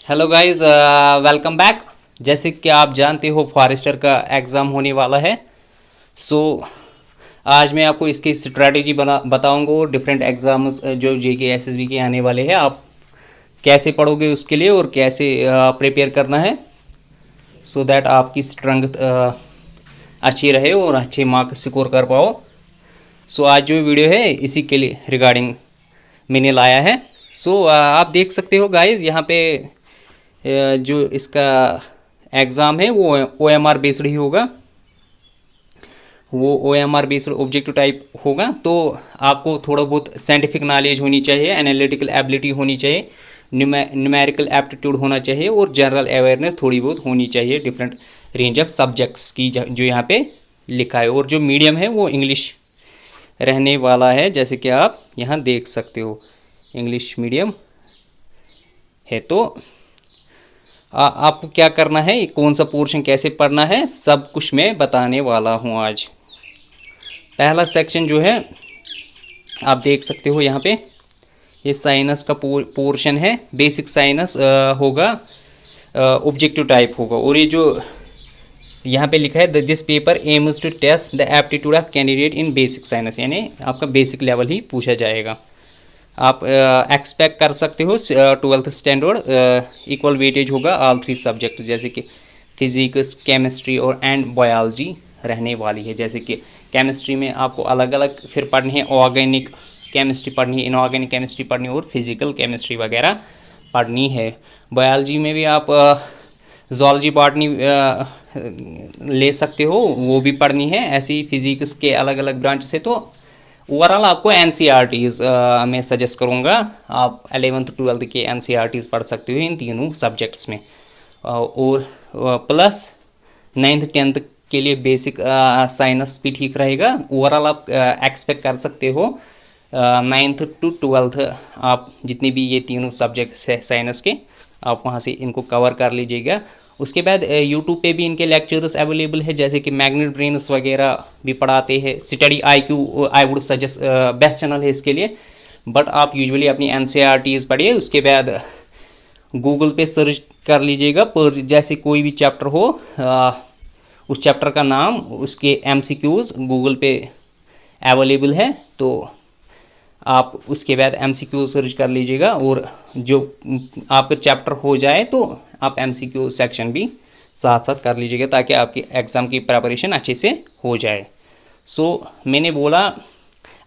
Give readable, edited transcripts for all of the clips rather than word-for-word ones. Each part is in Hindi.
Hello guys, welcome back. जैसे कि आप जानते हो फॉरेस्टर का एग्ज़ाम होने वाला है। सो आज मैं आपको इसकी स्ट्रेटजी बताऊंगा और डिफरेंट एग्ज़ाम्स जो जेके एसएसबी के आने वाले हैं आप कैसे पढ़ोगे उसके लिए और कैसे प्रिपेयर करना है सो दैट आपकी स्ट्रेंथ अच्छी रहे और अच्छे मार्क्स स्कोर कर पाओ। सो आज जो वीडियो है इसी के लिए रिगार्डिंग मैंने लाया है। सो आप देख सकते हो गाइस यहाँ पे जो इसका एग्ज़ाम है वो OMR बेस्ड ही होगा। वो OMR बेस्ड ऑब्जेक्टिव टाइप होगा। तो आपको थोड़ा बहुत साइंटिफिक नॉलेज होनी चाहिए, एनालिटिकल एबिलिटी होनी चाहिए, न्यूमेरिकल एप्टीट्यूड होना चाहिए और जनरल अवेयरनेस थोड़ी बहुत होनी चाहिए डिफरेंट रेंज ऑफ सब्जेक्ट्स की जो यहाँ पे लिखा है। और जो मीडियम है वो इंग्लिश रहने वाला है, जैसे कि आप यहाँ देख सकते हो इंग्लिश मीडियम है। तो आपको क्या करना है, कौन सा पोर्शन कैसे पढ़ना है, सब कुछ मैं बताने वाला हूँ आज। पहला सेक्शन जो है आप देख सकते हो यहाँ पे, ये साइनस का पोर्शन है। बेसिक साइनस होगा, ऑब्जेक्टिव टाइप होगा। और ये जो यहाँ पे लिखा है this paper aims to test the aptitude of candidate in basic science, यानी आपका बेसिक लेवल ही पूछा जाएगा। आप एक्सपेक्ट कर सकते हो 12th स्टैंडर्ड इक्वल वेटेज होगा ऑल 3 सब्जेक्ट, जैसे कि फिजिक्स, केमिस्ट्री और एंड बायोलॉजी रहने वाली है। जैसे कि केमिस्ट्री में आपको अलग अलग फिर पढ़नी है, ऑर्गेनिक केमिस्ट्री पढ़नी है, इनऑर्गेनिक केमिस्ट्री पढ़नी है और फिजिकल केमिस्ट्री वगैरह पढ़नी है। बायोलॉजी में भी आप जूलॉजी बॉटनी ले सकते हो, वो भी पढ़नी है। ऐसे ही फिजिक्स के अलग अलग ब्रांच से। तो ओवरऑल आपको NCERTs मैं सजेस्ट करूँगा, आप 11th 12th के NCERTs पढ़ सकते हो इन तीनों सब्जेक्ट्स में। और प्लस 9th 10th के लिए बेसिक साइंस भी ठीक रहेगा। ओवरऑल आप एक्सपेक्ट कर सकते हो 9th to 12th आप जितनी भी ये तीनों सब्जेक्ट्स है साइंस के, आप वहाँ से इनको कवर कर लीजिएगा। उसके बाद यूट्यूब पे भी इनके लेक्चर्स अवेलेबल है, जैसे कि मैग्नेट ब्रेन्स वगैरह भी पढ़ाते हैं। Study IQ I would suggest best channel है इसके लिए। बट आप यूजुअली अपनी NCERTs पढ़िए, उसके बाद गूगल पे सर्च कर लीजिएगा पर जैसे कोई भी चैप्टर हो उस चैप्टर का नाम, उसके MCQs गूगल पे अवेलेबल है। तो आप उसके बाद MCQ सर्च कर लीजिएगा और जो आपका चैप्टर हो जाए तो आप MCQ सेक्शन भी साथ साथ कर लीजिएगा ताकि आपकी एग्ज़ाम की प्रिपरेशन अच्छे से हो जाए। सो मैंने बोला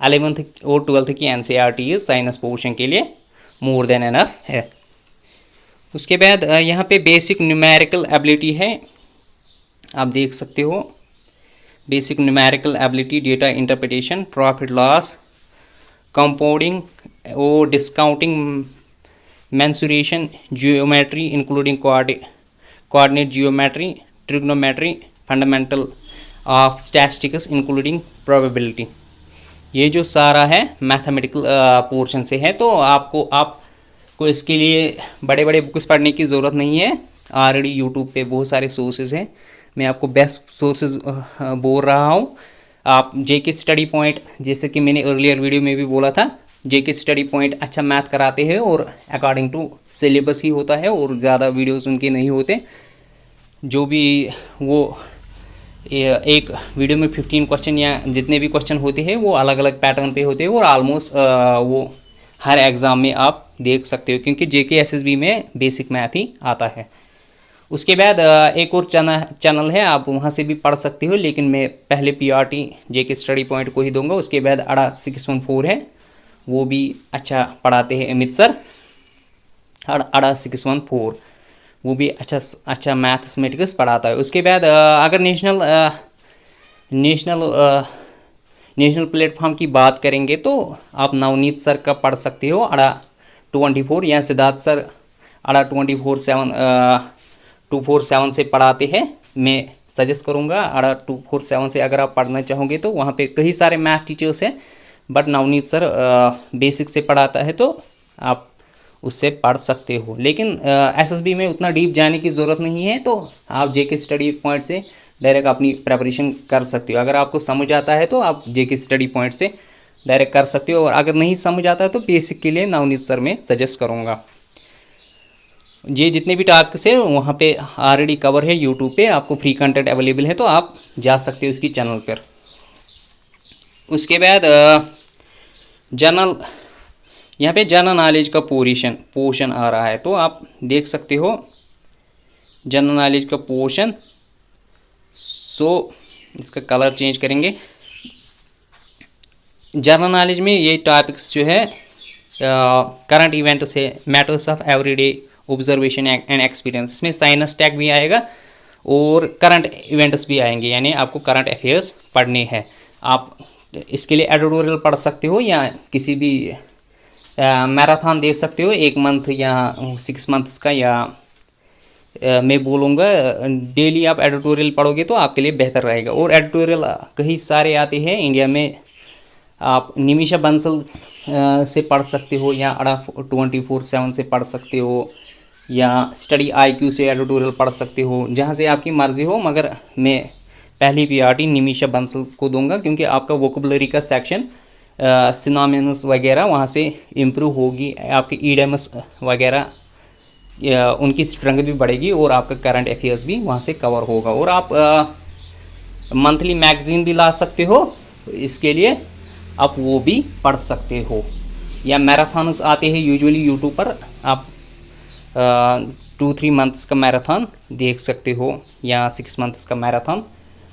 11th और 12th की NCERTs साइंस पोर्शन के लिए मोर देन एनफ है। उसके बाद यहाँ पे बेसिक न्यूमेरिकल एबिलिटी है, आप देख सकते हो। Basic numerical ability, data interpretation, profit loss, compounding और discounting, mensuration, geometry including coordinate geometry, trigonometry, fundamental of statistics including probability. ये जो सारा है मैथमेटिकल पोर्शन से है। तो आपको इसके लिए बड़े बड़े बुक्स पढ़ने की ज़रूरत नहीं है। ऑलरेडी यूट्यूब पे बहुत सारे सोर्सेज हैं, मैं आपको बेस्ट सोर्सेज बोल रहा हूँ। आप जेके स्टडी पॉइंट, जैसे कि मैंने अर्लियर वीडियो में भी बोला था, जेके स्टडी पॉइंट अच्छा मैथ कराते हैं और अकॉर्डिंग टू सिलेबस ही होता है और ज़्यादा वीडियोस उनके नहीं होते। जो भी वो एक वीडियो में 15 क्वेश्चन या जितने भी क्वेश्चन होते हैं वो अलग अलग पैटर्न पे होते हैं और ऑलमोस्ट वो हर एग्ज़ाम में आप देख सकते हो, क्योंकि जेके SSB में बेसिक मैथ ही आता है। उसके बाद एक और चैनल है, आप वहाँ से भी पढ़ सकते हो, लेकिन मैं पहले PRT जेके स्टडी पॉइंट को ही दूंगा। उसके बाद अड़ा 614 है, वो भी अच्छा पढ़ाते हैं अमित सर। अड़ा 614 वो भी अच्छा मैथमेटिक्स पढ़ाता है। उसके बाद अगर नेशनल प्लेटफॉर्म की बात करेंगे तो आप नवनीत सर का पढ़ सकते हो, अड़ा 24, या सिद्धार्थ सर अड़ा 247 से पढ़ाते हैं। मैं सजेस्ट करूँगा अड़ा 247 से अगर आप पढ़ना चाहोगे तो वहाँ पे कई सारे मैथ टीचर्स हैं, बट नवनीत सर बेसिक से पढ़ाता है तो आप उससे पढ़ सकते हो। लेकिन SSB में उतना डीप जाने की ज़रूरत नहीं है, तो आप जेके स्टडी पॉइंट से डायरेक्ट अपनी प्रिपरेशन कर सकते हो। अगर आपको समझ आता है तो आप जेके स्टडी पॉइंट से डायरेक्ट कर सकते हो, और अगर नहीं समझ आता है तो बेसिक के लिए नवनीत सर मैं सजेस्ट करूँगा। ये जितने भी टॉपिक्स है वहाँ पे ऑलरेडी कवर है यूट्यूब पे, आपको फ्री कंटेंट अवेलेबल है, तो आप जा सकते हो उसकी चैनल पर। उसके बाद जनरल, यहाँ पे जनरल नॉलेज का पोर्शन आ रहा है, तो आप देख सकते हो जनरल नॉलेज का पोर्शन। सो इसका कलर चेंज करेंगे। जनरल नॉलेज में ये टॉपिक्स जो है करंट इवेंट्स है, matters of everyday observation and experience, इसमें साइंस टैग भी आएगा और करंट इवेंट्स भी आएंगे, यानी आपको करंट अफेयर्स पढ़ने हैं। आप इसके लिए एडिटोरियल पढ़ सकते हो या किसी भी मैराथन देख सकते हो, 1 मंथ या 6 मंथ्स का, या मैं बोलूँगा डेली आप एडिटोरियल पढ़ोगे तो आपके लिए बेहतर रहेगा। और एडिटोरियल कई सारे आते हैं इंडिया में, आप निमिषा बंसल से पढ़ सकते हो, या अड़ा 24/7 से पढ़ सकते हो, या स्टडी IQ से एडिटोरियल पढ़ सकते हो, जहाँ से आपकी मर्ज़ी हो। मगर मैं पहली प्रायोरिटी निमिषा बंसल को दूंगा, क्योंकि आपका वोकेबलरी का सेक्शन सिनोनिम्स वगैरह वहाँ से इम्प्रूव होगी, आपके ईडियम्स वगैरह उनकी स्ट्रेंथ भी बढ़ेगी, और आपका करंट अफेयर्स भी वहाँ से कवर होगा। और आप मंथली मैगजीन भी ला सकते हो, इसके लिए आप वो भी पढ़ सकते हो, या मैराथन्स आते हैं यूजुअली यूट्यूब पर, आप 2-3 मंथ्स का मैराथन देख सकते हो, या 6 मंथ्स का मैराथन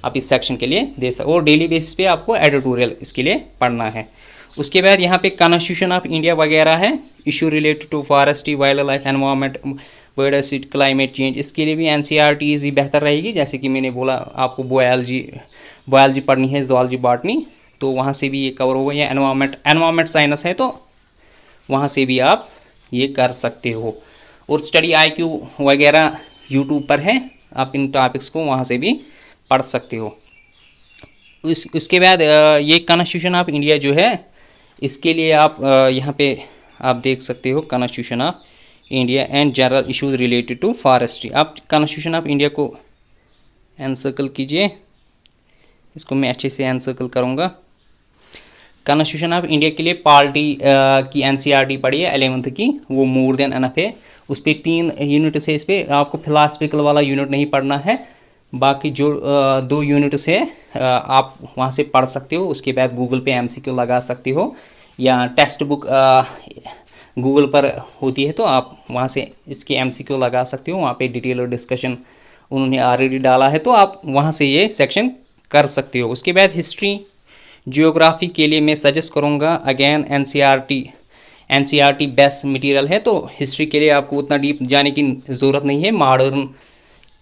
आप इस सेक्शन के लिए दे सकते हो। और डेली बेसिस पे आपको एडिटोरियल इसके लिए पढ़ना है। उसके बाद यहाँ पे कॉन्स्टिट्यूशन ऑफ इंडिया वगैरह है, issue related to forestry, wild life, environment, biodiversity, climate change, इसके लिए भी NCERT ही बेहतर रहेगी। जैसे कि मैंने बोला आपको बायोलॉजी पढ़नी है, ज़ूलॉजी, बॉटनी, तो वहाँ से भी ये कवर होगा, या एनवायरनमेंट साइंस है तो वहाँ से भी आप ये कर सकते हो। और स्टडी IQ वगैरह यूट्यूब पर है, आप इन टॉपिक्स को वहाँ से भी पढ़ सकते हो। उसके बाद ये कॉन्स्टिट्यूशन ऑफ इंडिया जो है, इसके लिए आप यहाँ पे आप देख सकते हो constitution of India and general issues related to forestry. आप कॉन्स्टिट्यूशन ऑफ इंडिया को एनसर्कल कीजिए, इसको मैं अच्छे से एनसर्कल करूँगा। कॉन्स्टिट्यूशन ऑफ इंडिया के लिए पॉलिटी की NCERT पढ़ी है 11th की, वो मोर देन एनफ है। उस पर 3 यूनिट है, इस पर आपको फिलासफिकल वाला यूनिट नहीं पढ़ना है, बाकी जो 2 यूनिट्स है आप वहाँ से पढ़ सकते हो। उसके बाद गूगल पे MCQ लगा सकते हो, या टेक्स्ट बुक गूगल पर होती है तो आप वहाँ से इसके MCQ लगा सकते हो। वहाँ पे डिटेल डिस्कशन उन्होंने ऑलरेडी डाला है, तो आप वहाँ से ये सेक्शन कर सकते हो। उसके बाद हिस्ट्री जियोग्राफी के लिए मैं सजेस्ट करूँगा अगेन NCERT बेस्ट मटेरियल है, तो हिस्ट्री के लिए आपको उतना डीप जाने की ज़रूरत नहीं है। मॉडर्न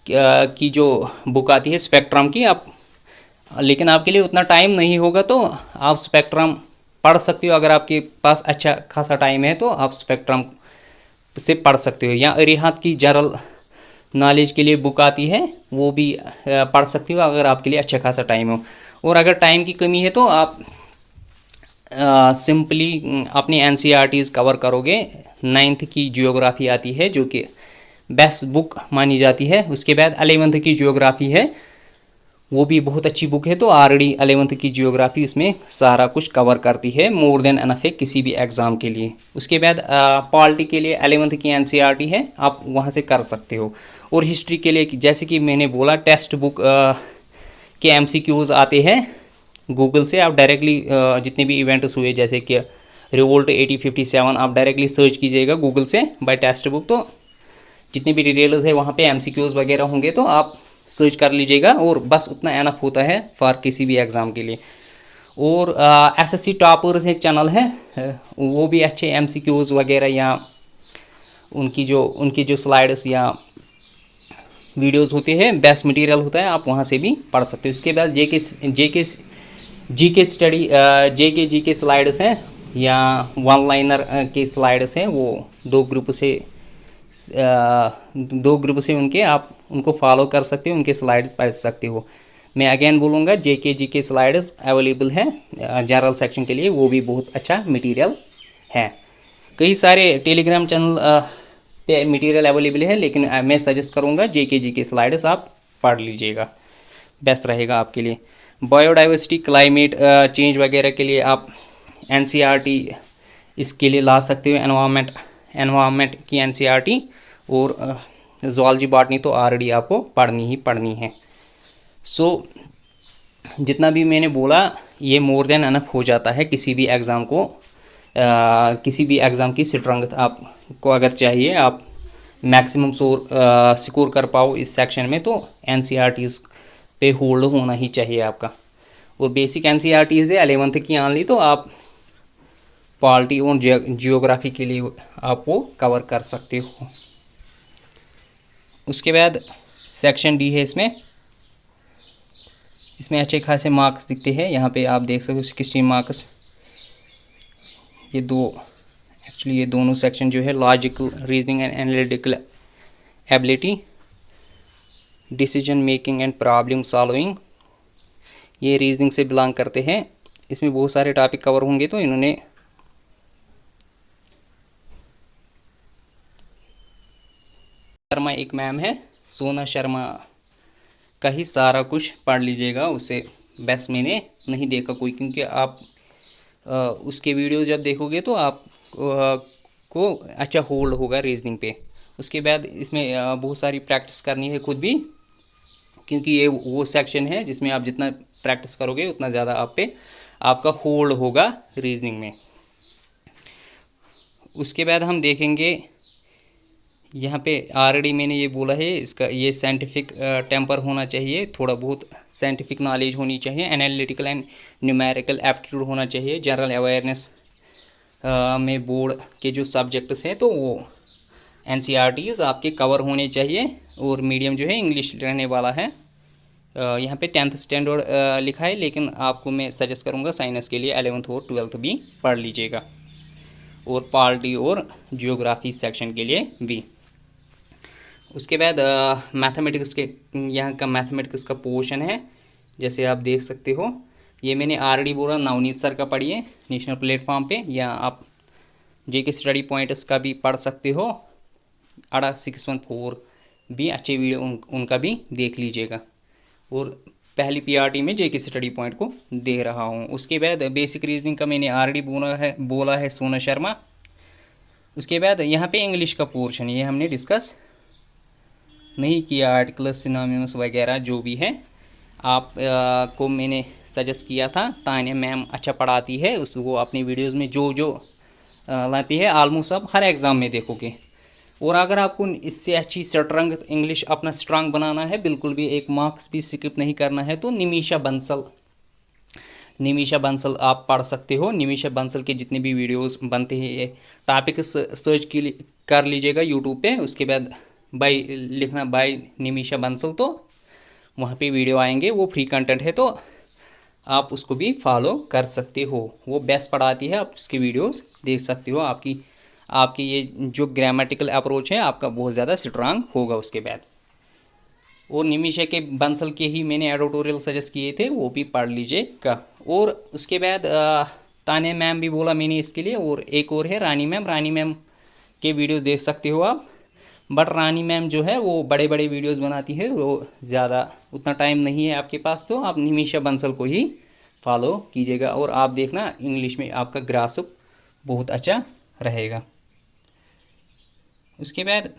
की जो बुक आती है स्पेक्ट्रम की, आप लेकिन आपके लिए उतना टाइम नहीं होगा तो आप स्पेक्ट्रम पढ़ सकते हो। अगर आपके पास अच्छा खासा टाइम है तो आप स्पेक्ट्रम से पढ़ सकते हो, या अरिहंत की जनरल नॉलेज के लिए बुक आती है, वो भी पढ़ सकते हो अगर आपके लिए अच्छा खासा टाइम हो। और अगर टाइम की कमी है तो आप सिंपली अपनी NCERTs कवर करोगे। 9th की जियोग्राफी आती है जो कि बेस्ट बुक मानी जाती है। उसके बाद 11th की जियोग्राफी है, वो भी बहुत अच्छी बुक है, तो ऑलरेडी 11th की जियोग्राफी उसमें सारा कुछ कवर करती है, मोर देन एनफ है किसी भी एग्ज़ाम के लिए। उसके बाद पॉलिटी के लिए 11th की NCERT है, आप वहाँ से कर सकते हो। और हिस्ट्री के लिए जैसे कि मैंने बोला टेक्स्ट बुक के MCQs आते हैं गूगल से, आप डायरेक्टली जितने भी इवेंट्स हुए जैसे कि रिवोल्ट 1857 आप डायरेक्टली सर्च कीजिएगा गूगल से बाय टेक्स्ट बुक, तो जितने भी डिटेल्स है वहाँ पे MCQs वगैरह होंगे तो आप सर्च कर लीजिएगा, और बस उतना एनफ होता है फॉर किसी भी एग्ज़ाम के लिए। और SSC टॉपर्स एक चैनल है, वो भी अच्छे MCQs वगैरह या उनकी जो स्लाइड्स या वीडियोस होते हैं बेस्ट मटेरियल होता है, आप वहाँ से भी पढ़ सकते हो। उसके बाद जीके स्टडी जीके स्लाइड्स हैं या वन लाइनर के स्लाइड्स हैं, वो 2 ग्रुप से उनके आप उनको फॉलो कर सकते हो, उनके स्लाइड्स पढ़ सकते हो। मैं अगेन बोलूँगा जीके स्लाइड्स अवेलेबल है जनरल सेक्शन के लिए, वो भी बहुत अच्छा मटेरियल है। कई सारे टेलीग्राम चैनल पे मटेरियल अवेलेबल है, लेकिन मैं सजेस्ट करूँगा जीके स्लाइड्स आप पढ़ लीजिएगा, बेस्ट रहेगा आपके लिए। बायोडाइवर्सिटी क्लाइमेट चेंज वगैरह के लिए आप NCERT इसके लिए ला सकते हो, एनवायरनमेंट की NCERT, और ज़ूलॉजी बॉटनी तो ऑलरेडी आपको पढ़नी ही पढ़नी है। सो जितना भी मैंने बोला ये मोर देन अनफ हो जाता है किसी भी एग्ज़ाम को, किसी भी एग्ज़ाम की स्ट्रेंथ आपको अगर चाहिए, आप मैक्सिमम स्कोर कर पाओ इस सेक्शन में, तो एनसीईआरटीज़ पे होल्ड होना ही चाहिए आपका। और बेसिक एनसीईआरटीज़ है 11th की ऑनली, तो आप पॉलिटी और जियोग्राफी के लिए आप वो कवर कर सकते हो। उसके बाद सेक्शन डी है, इसमें अच्छे खासे मार्क्स दिखते हैं। यहाँ पे आप देख सकते हो 16 मार्क्स। ये दोनों सेक्शन जो है logical reasoning and analytical ability, decision making and problem solving, ये रीजनिंग से बिलोंग करते हैं। इसमें बहुत सारे टॉपिक कवर होंगे, तो इन्होंने शर्मा एक मैम है, सोना शर्मा का ही सारा कुछ पढ़ लीजिएगा, उससे बेस्ट मैंने नहीं देखा कोई, क्योंकि आप उसके वीडियो जब देखोगे तो आप को अच्छा होल्ड होगा रीजनिंग पे। उसके बाद इसमें बहुत सारी प्रैक्टिस करनी है खुद भी, क्योंकि ये वो सेक्शन है जिसमें आप जितना प्रैक्टिस करोगे उतना ज़्यादा आप पे आपका होल्ड होगा रीजनिंग में। उसके बाद हम देखेंगे यहाँ पे ऑलरेडी मैंने ये बोला है, इसका ये साइंटिफिक टेम्पर होना चाहिए, थोड़ा बहुत साइंटिफिक नॉलेज होनी चाहिए, एनालिटिकल एंड न्यूमेरिकल एप्टीट्यूड होना चाहिए, जनरल अवेयरनेस में बोर्ड के जो सब्जेक्ट्स हैं तो वो एनसीईआरटीज़ आपके कवर होने चाहिए। और मीडियम जो है इंग्लिश रहने वाला है। यहाँ पे 10th स्टैंडर्ड लिखा है, लेकिन आपको मैं सजेस्ट करूँगा साइंस के लिए 11th और 12th भी पढ़ लीजिएगा, और पॉलिटी और जियोग्राफी सेक्शन के लिए भी। उसके बाद मैथमेटिक्स के, यहाँ का मैथमेटिक्स का पोर्शन है, जैसे आप देख सकते हो। ये मैंने ऑलरेडी बोला, नवनीत सर का पढ़िए नेशनल प्लेटफॉर्म पे, या आप जेके स्टडी पॉइंट्स का भी पढ़ सकते हो। 614 भी अच्छे वीडियो उनका भी देख लीजिएगा। और पहली पीआरटी में जेके स्टडी पॉइंट को दे रहा हूँ। उसके बाद बेसिक रीजनिंग का मैंने ऑलरेडी बोला है सोना शर्मा। उसके बाद यहाँ पे इंग्लिश का पोर्शन, ये हमने डिस्कस नहीं किया, आर्टिकल्स सिनोनिम्स वगैरह जो भी है आप को मैंने सजेस्ट किया था। तानिया मैम अच्छा पढ़ाती है, वो अपनी वीडियोस में जो लाती है ऑलमोस्ट आप हर एग्ज़ाम में देखोगे। और अगर आपको इससे अच्छी स्ट्रॉन्ग इंग्लिश अपना स्ट्रांग बनाना है, बिल्कुल भी एक मार्क्स भी स्किप नहीं करना है, तो निमिषा बंसल आप पढ़ सकते हो। निमिषा बंसल के जितने भी वीडियोस बनते हैं, टॉपिक सर्च कर लीजिएगा यूट्यूब पे। उसके बाद लिखना बाय निमिषा बंसल, तो वहाँ पे वीडियो आएंगे, वो फ्री कंटेंट है, तो आप उसको भी फॉलो कर सकते हो। वो बेस्ट पढ़ाती है, आप उसकी वीडियोस देख सकते हो। आपकी ये जो ग्रामेटिकल अप्रोच है आपका बहुत ज़्यादा स्ट्रांग होगा। उसके बाद और निमिषा के बंसल के ही मैंने एडिटोरियल सजेस्ट किए थे, वो भी पढ़ लीजिएगा। और उसके बाद तानिया मैम भी बोला मैंने इसके लिए, और एक और है रानी मैम के वीडियो देख सकते हो आप। बट रानी मैम जो है वो बड़े बड़े वीडियोस बनाती है, वो ज़्यादा उतना टाइम नहीं है आपके पास, तो आप निमिषा बंसल को ही फॉलो कीजिएगा। और आप देखना इंग्लिश में आपका ग्रास्प बहुत अच्छा रहेगा। उसके बाद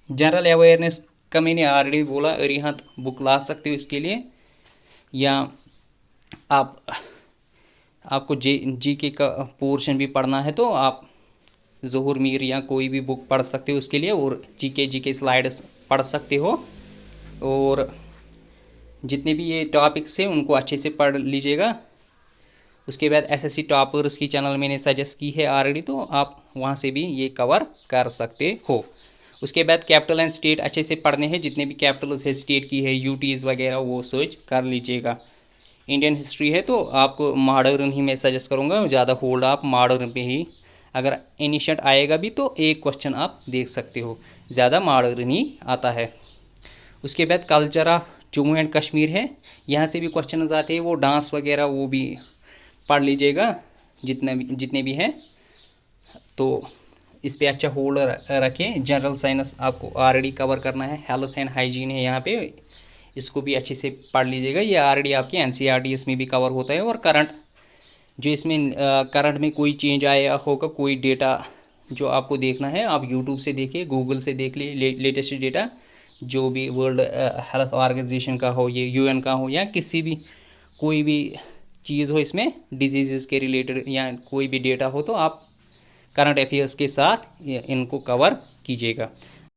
जनरल अवेयरनेस का मैंने ऑलरेडी बोला, अरिहंत बुक ला सकते हो इसके लिए, या आपको जीके का पोर्शन भी पढ़ना है तो आप ज़ोहर मीर या कोई भी बुक पढ़ सकते हो उसके लिए, और जीके स्लाइड्स पढ़ सकते हो। और जितने भी ये टॉपिक्स हैं उनको अच्छे से पढ़ लीजिएगा। उसके बाद एसएससी टॉपर्स की चैनल मैंने सजेस्ट की है ऑलरेडी, तो आप वहाँ से भी ये कवर कर सकते हो। उसके बाद कैपिटल एंड स्टेट अच्छे से पढ़ने हैं, जितने भी कैपिटल्स है स्टेट की है, यूटीज़ वगैरह, वो सर्च कर लीजिएगा। इंडियन हिस्ट्री है तो आपको मॉडर्न ही मैं सजेस्ट करूँगा, ज़्यादा होल्ड आप मॉडर्न पे ही, अगर एनिशेंट आएगा भी तो एक क्वेश्चन आप देख सकते हो, ज़्यादा मॉडर्न ही आता है। उसके बाद culture of Jammu and Kashmir है, यहाँ से भी क्वेश्चन आते हैं, वो डांस वगैरह वो भी पढ़ लीजिएगा जितने भी हैं, तो इस पे अच्छा होल्ड रखें। जनरल साइंस आपको ऑलरेडी कवर करना है, हेल्थ एंड हाइजीन है यहाँ पे, इसको भी अच्छे से पढ़ लीजिएगा। ये ऑलरेडी आपके एनसीईआरटी इसमें भी कवर होता है। और करंट जो इसमें करंट में कोई चेंज आया होगा, कोई डेटा जो आपको देखना है आप यूट्यूब से देखिए, गूगल से देख लिए लेटेस्ट डेटा, जो भी वर्ल्ड हेल्थ ऑर्गेनाइजेशन का हो, ये यूएन का हो, या किसी भी कोई भी चीज़ हो इसमें डिजीज़ के रिलेटेड या कोई भी डेटा हो, तो आप करंट अफेयर्स के साथ इनको कवर कीजिएगा।